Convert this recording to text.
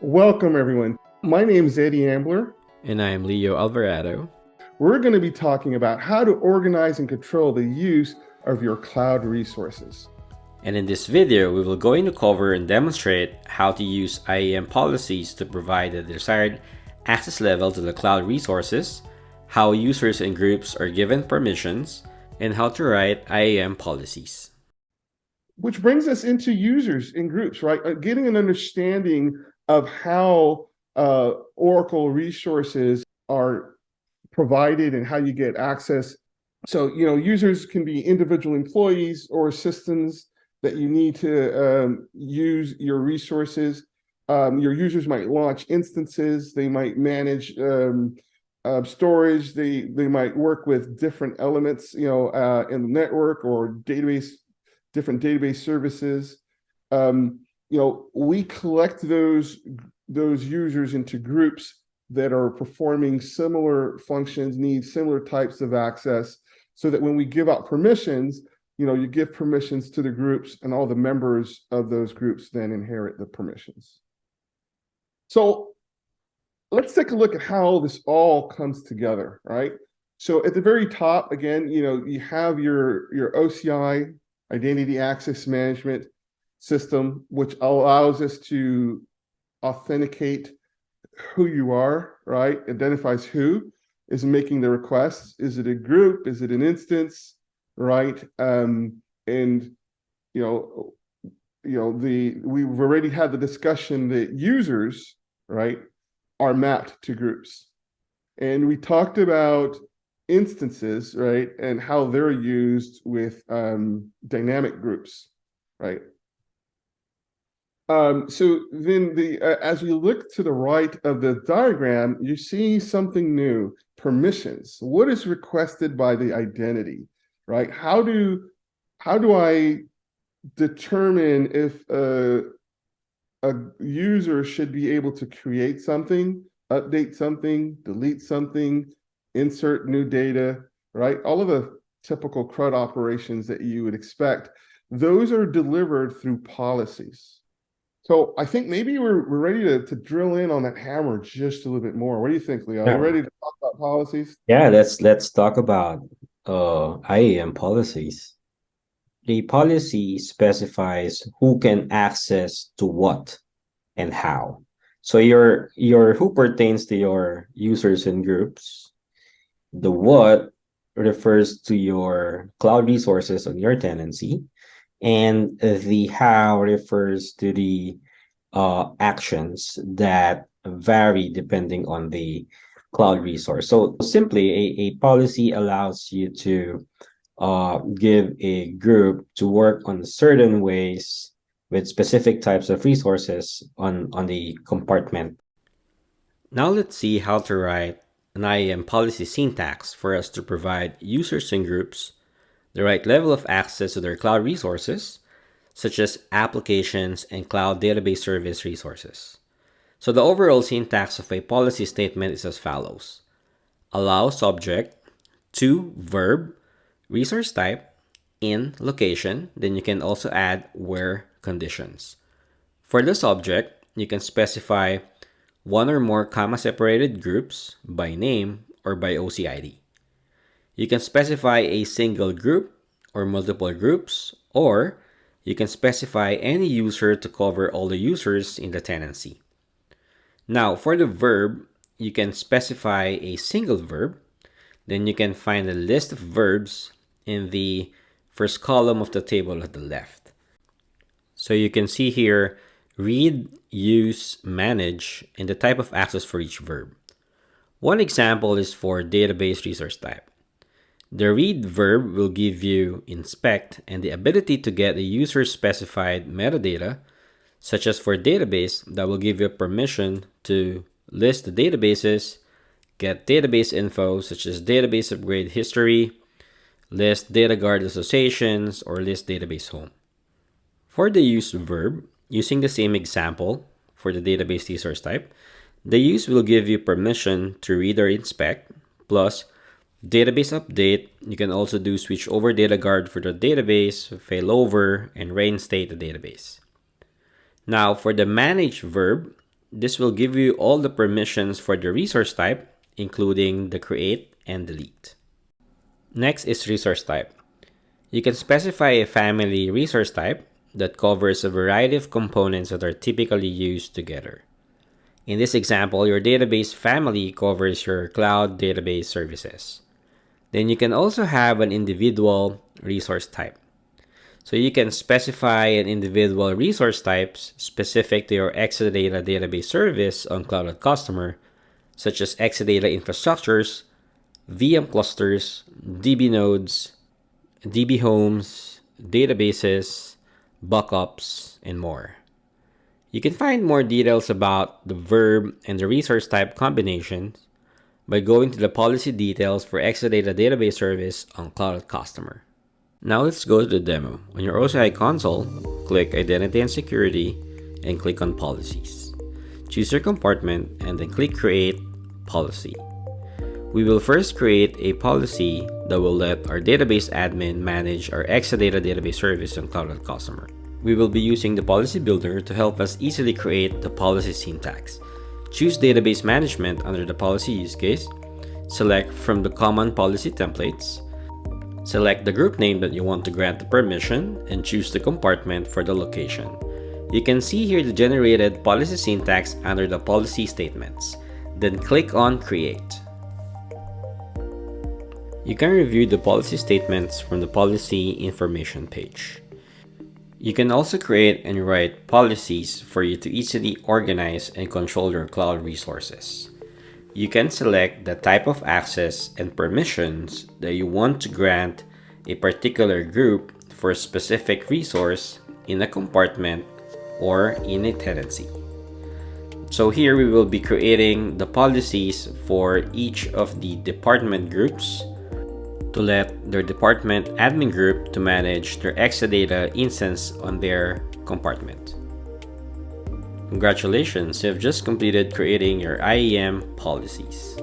Welcome, everyone. My name is Eddie Ambler. And I am Leo Alvarado. We're going to be talking about how to organize and control the use of your cloud resources. And in this video, we will going to cover and demonstrate how to use IAM policies to provide the desired access level to the cloud resources, how users and groups are given permissions, and how to write IAM policies. Which brings us into users and groups, right? Getting an understanding of how Oracle resources are provided and how you get access. So, users can be individual employees or systems that you need to use your resources. Your users might launch instances. They might manage storage. They might work with different elements, in the network or different database services. We collect those users into groups that are performing similar functions, need similar types of access, so that when we give out permissions, you give permissions to the groups, and all the members of those groups then inherit the permissions. So let's take a look at how this all comes together, right? So at the very top, again, you have your OCI, Identity Access Management System, which allows us to authenticate who you are, right? Identifies who is making the requests. Is it a group? Is it an instance, right? We've already had the discussion that users, right, are mapped to groups, and we talked about instances, right, and how they're used with dynamic groups, right? So then as we look to the right of the diagram, you see something new: permissions. What is requested by the identity, right? How do I determine if a user should be able to create something, update something, delete something, insert new data, right? All of the typical CRUD operations that you would expect, those are delivered through policies. So I think maybe we're ready to drill in on that hammer just a little bit more. What do you think, Leo? Are you ready to talk about policies? Yeah, let's talk about IAM policies. The policy specifies who can access to what and how. So your who pertains to your users and groups. The what refers to your cloud resources on your tenancy, and the how refers to the actions that vary depending on the cloud resource. So simply, a policy allows you to give a group to work on certain ways with specific types of resources on the compartment. Now let's see how to write an IAM policy syntax for us to provide users and groups the right level of access to their cloud resources, such as applications and cloud database service resources. So the overall syntax of a policy statement is as follows: allow subject to verb, resource type, in location. Then you can also add where conditions. For the subject, you can specify one or more comma separated groups by name or by OCID. You can specify a single group or multiple groups, or you can specify any user to cover all the users in the tenancy. Now, for the verb, you can specify a single verb. Then you can find a list of verbs in the first column of the table at the left. So you can see here, read, use, manage, and the type of access for each verb. One example is for database resource type. The read verb will give you inspect and the ability to get the user-specified metadata, such as for database, that will give you permission to list the databases, get database info such as database upgrade history, list data guard associations, or list database home. For the use verb, using the same example for the database resource type, the use will give you permission to read or inspect, plus database update. You can also do switch over data guard for the database, failover, and reinstate the database. Now for the manage verb, This will give you all the permissions for the resource type, including the create and delete. Next is resource type. You can specify a family resource type that covers a variety of components that are typically used together. In this example, your database family covers your cloud database services. Then you can also have an individual resource type. So you can specify an individual resource types specific to your Exadata database service on Cloud Customer, such as Exadata infrastructures, VM clusters, DB nodes, DB homes, databases, backups, and more. You can find more details about the verb and the resource type combinations by going to the policy details for Exadata database service on Cloud Customer. Now let's go to the demo. On your OCI console, click Identity and Security and click on Policies. Choose your compartment and then click Create Policy. We will first create a policy that will let our database admin manage our Exadata database service on Cloud Customer. We will be using the policy builder to help us easily create the policy syntax. Choose database management under the policy use case. Select from the common policy templates. Select the group name that you want to grant the permission and choose the compartment for the location. You can see here the generated policy syntax under the policy statements. Then click on Create. You can review the policy statements from the policy information page. You can also create and write policies for you to easily organize and control your cloud resources. You can select the type of access and permissions that you want to grant a particular group for a specific resource in a compartment or in a tenancy. So here we will be creating the policies for each of the department groups to let their department admin group to manage their Exadata instance on their compartment. Congratulations, you have just completed creating your IAM policies.